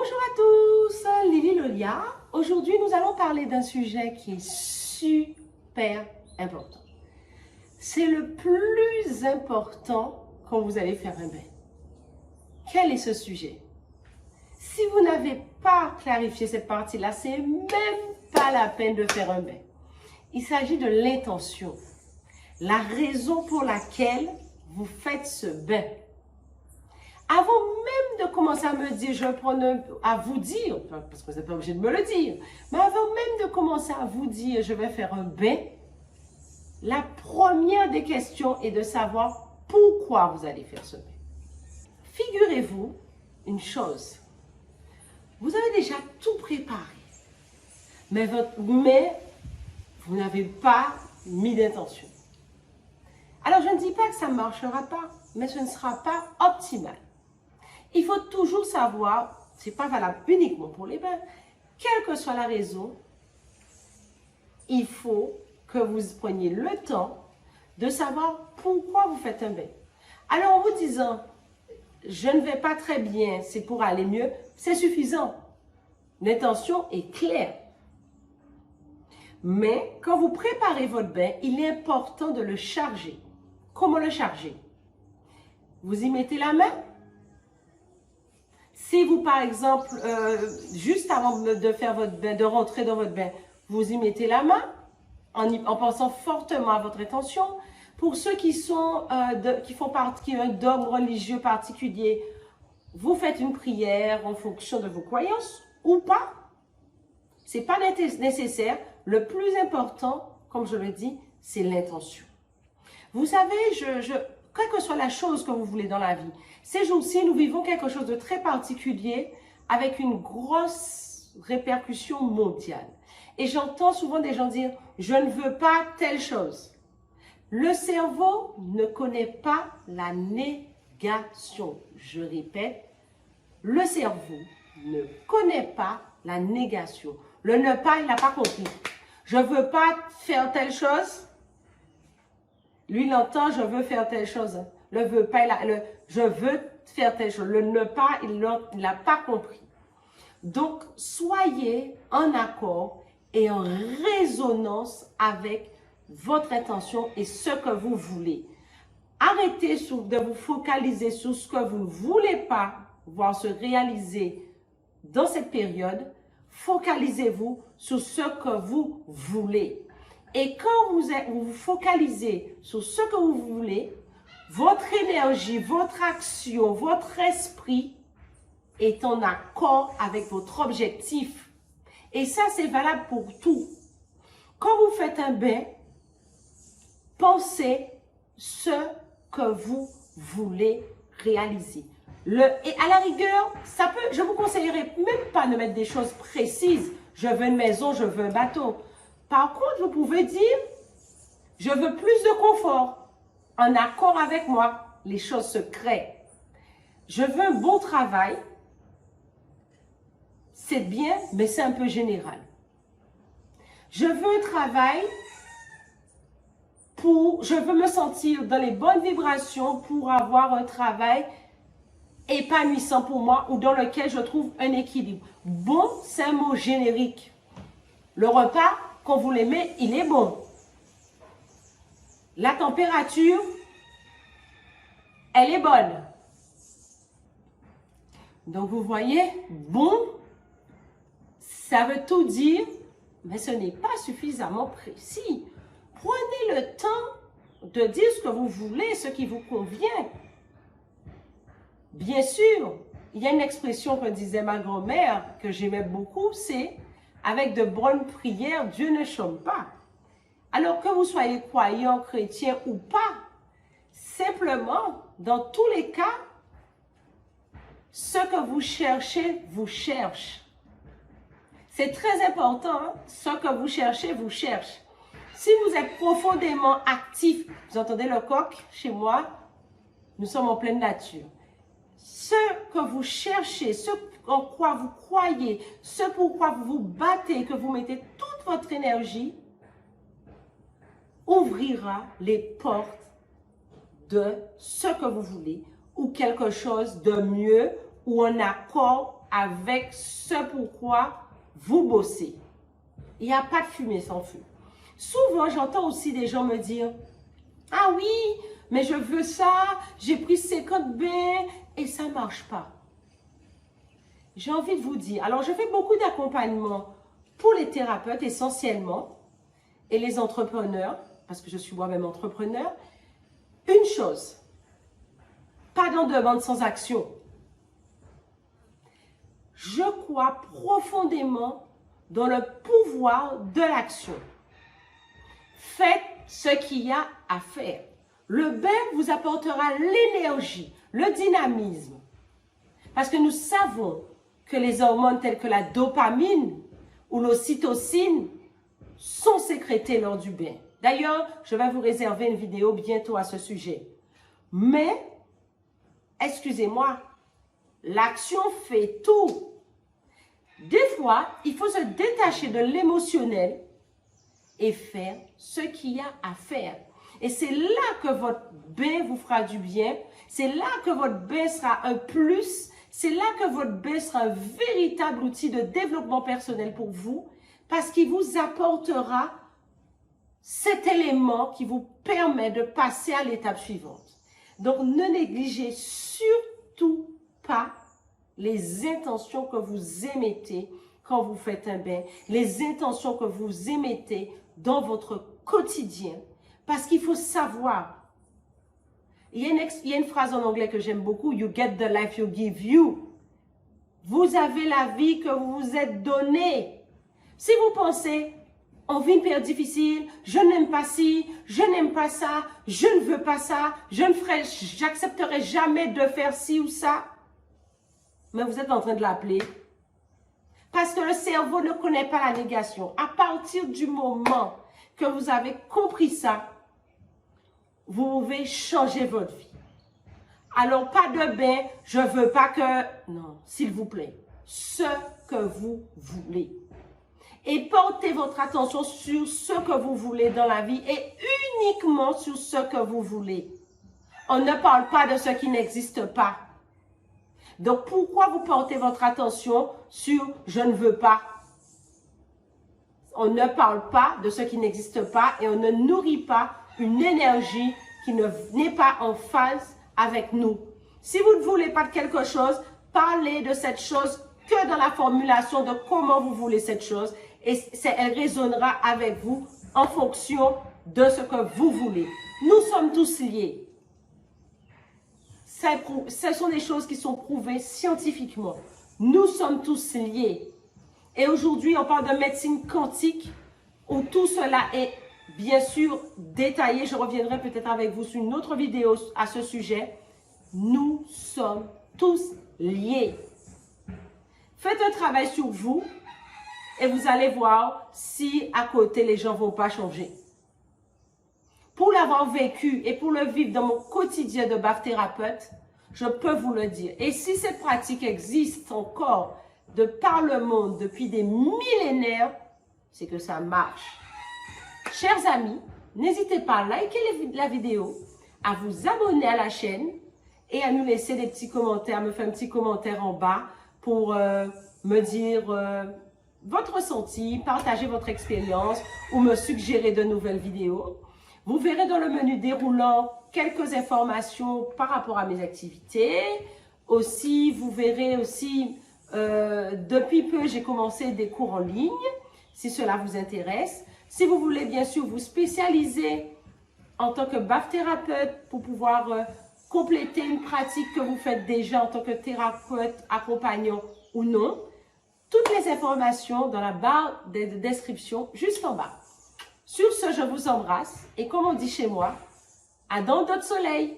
Bonjour à tous, Lily Lolia. Aujourd'hui, nous allons parler d'un sujet qui est super important. C'est le plus important quand vous allez faire un bain. Quel est ce sujet? Si vous n'avez pas clarifié cette partie-là, c'est même pas la peine de faire un bain. Il s'agit de l'intention, la raison pour laquelle vous faites ce bain. Avant même de commencer à me dire, je vais prendre à vous dire, parce que vous n'êtes pas obligé de me le dire, mais avant même de commencer à vous dire, je vais faire un bain, la première des questions est de savoir pourquoi vous allez faire ce bain. Figurez-vous une chose, vous avez déjà tout préparé, mais vous n'avez pas mis d'intention. Alors, je ne dis pas que ça ne marchera pas, mais ce ne sera pas optimal. Il faut toujours savoir, ce n'est pas valable uniquement pour les bains, quelle que soit la raison, il faut que vous preniez le temps de savoir pourquoi vous faites un bain. Alors, en vous disant, je ne vais pas très bien, c'est pour aller mieux, c'est suffisant. L'intention est claire. Mais quand vous préparez votre bain, il est important de le charger. Comment le charger? Vous y mettez la main. Si vous, par exemple, juste avant de faire votre bain, de rentrer dans votre bain, vous y mettez la main en pensant fortement à votre intention. Pour ceux qui font partie d'un dogme religieux particulier, vous faites une prière en fonction de vos croyances ou pas. Ce n'est pas nécessaire. Le plus important, comme je le dis, c'est l'intention. Vous savez, quelle que soit la chose que vous voulez dans la vie, ces jours-ci, nous vivons quelque chose de très particulier avec une grosse répercussion mondiale. Et j'entends souvent des gens dire, je ne veux pas telle chose. Le cerveau ne connaît pas la négation. Je répète, le cerveau ne connaît pas la négation. Le ne pas, il n'a pas compris. Je ne veux pas faire telle chose. Lui, il entend, je veux faire telle chose. Le veut pas, je veux faire telle chose. Le ne pas, il n'a pas compris. Donc, soyez en accord et en résonance avec votre intention et ce que vous voulez. Arrêtez de vous focaliser sur ce que vous ne voulez pas voir se réaliser dans cette période. Focalisez-vous sur ce que vous voulez. Et quand vous vous focalisez sur ce que vous voulez, votre énergie, votre action, votre esprit est en accord avec votre objectif. Et ça, c'est valable pour tout. Quand vous faites un bain, pensez ce que vous voulez réaliser. Et à la rigueur, je vous conseillerais même pas de mettre des choses précises. Je veux une maison, je veux un bateau. Par contre, vous pouvez dire, je veux plus de confort. En accord avec moi, les choses se créent. Je veux un bon travail. C'est bien, mais c'est un peu général. Je veux un travail je veux me sentir dans les bonnes vibrations pour avoir un travail épanouissant pour moi ou dans lequel je trouve un équilibre. Bon, c'est un mot générique. Le repas, quand vous l'aimez, il est bon. La température, elle est bonne. Donc, vous voyez, bon, ça veut tout dire, mais ce n'est pas suffisamment précis. Prenez le temps de dire ce que vous voulez, ce qui vous convient. Bien sûr, il y a une expression que disait ma grand-mère, que j'aimais beaucoup, c'est « avec de bonnes prières, Dieu ne chôme pas ». Alors que vous soyez croyant, chrétien ou pas, simplement, dans tous les cas, ce que vous cherchez, vous cherche. C'est très important, hein? Ce que vous cherchez, vous cherche. Si vous êtes profondément actif, vous entendez le coq chez moi, nous sommes en pleine nature. Ce que vous cherchez, ce en quoi vous croyez, ce pourquoi vous vous battez, que vous mettez toute votre énergie, ouvrira les portes de ce que vous voulez ou quelque chose de mieux ou en accord avec ce pourquoi vous bossez. Il n'y a pas de fumée sans feu. Souvent, j'entends aussi des gens me dire, « Ah oui, mais je veux ça, j'ai pris 50 bains et ça ne marche pas. » J'ai envie de vous dire, alors je fais beaucoup d'accompagnement pour les thérapeutes essentiellement et les entrepreneurs, parce que je suis moi-même entrepreneur. Une chose, pas dans demande sans action. Je crois profondément dans le pouvoir de l'action. Faites ce qu'il y a à faire. Le bain vous apportera l'énergie, le dynamisme. Parce que nous savons que les hormones telles que la dopamine ou l'ocytocine sont sécrétées lors du bain. D'ailleurs, je vais vous réserver une vidéo bientôt à ce sujet. Mais, excusez-moi, l'action fait tout. Des fois, il faut se détacher de l'émotionnel et faire ce qu'il y a à faire. Et c'est là que votre bain vous fera du bien. C'est là que votre bain sera un plus. C'est là que votre bain sera un véritable outil de développement personnel pour vous parce qu'il vous apportera cet élément qui vous permet de passer à l'étape suivante. Donc, ne négligez surtout pas les intentions que vous émettez quand vous faites un bain, les intentions que vous émettez dans votre quotidien. Parce qu'il faut savoir, il y a une phrase en anglais que j'aime beaucoup, « You get the life you give you ». Vous avez la vie que vous vous êtes donnée. Si vous pensez, on vit une période difficile, je n'aime pas ci, je n'aime pas ça, je ne veux pas ça, j'accepterai jamais de faire ci ou ça, mais vous êtes en train de l'appeler. Parce que le cerveau ne connaît pas la négation. À partir du moment que vous avez compris ça, vous pouvez changer votre vie. Alors, pas de bain, je ne veux pas que... Non, s'il vous plaît, ce que vous voulez. Et portez votre attention sur ce que vous voulez dans la vie et uniquement sur ce que vous voulez. On ne parle pas de ce qui n'existe pas. Donc, pourquoi vous portez votre attention sur « je ne veux pas ». On ne parle pas de ce qui n'existe pas et on ne nourrit pas une énergie qui n'est pas en phase avec nous. Si vous ne voulez pas de quelque chose, parlez de cette chose que dans la formulation de comment vous voulez cette chose et elle résonnera avec vous en fonction de ce que vous voulez. Nous sommes tous liés. Ce sont des choses qui sont prouvées scientifiquement. Nous sommes tous liés. Et aujourd'hui, on parle de médecine quantique où tout cela est bien sûr détaillé. Je reviendrai peut-être avec vous sur une autre vidéo à ce sujet. Nous sommes tous liés. Faites un travail sur vous et vous allez voir si à côté les gens ne vont pas changer. Pour l'avoir vécu et pour le vivre dans mon quotidien de BAF thérapeute, je peux vous le dire. Et si cette pratique existe encore de par le monde depuis des millénaires, c'est que ça marche. Chers amis, n'hésitez pas à liker la vidéo, à vous abonner à la chaîne et à nous laisser des petits commentaires, me faire un petit commentaire en bas pour me dire votre ressenti, partager votre expérience ou me suggérer de nouvelles vidéos. Vous verrez dans le menu déroulant quelques informations par rapport à mes activités. Aussi, vous verrez aussi, depuis peu, j'ai commencé des cours en ligne, si cela vous intéresse. Si vous voulez bien sûr vous spécialiser en tant que BAF thérapeute pour pouvoir compléter une pratique que vous faites déjà en tant que thérapeute accompagnant ou non, toutes les informations dans la barre de description juste en bas. Sur ce, je vous embrasse et comme on dit chez moi, à dans d'autres soleils.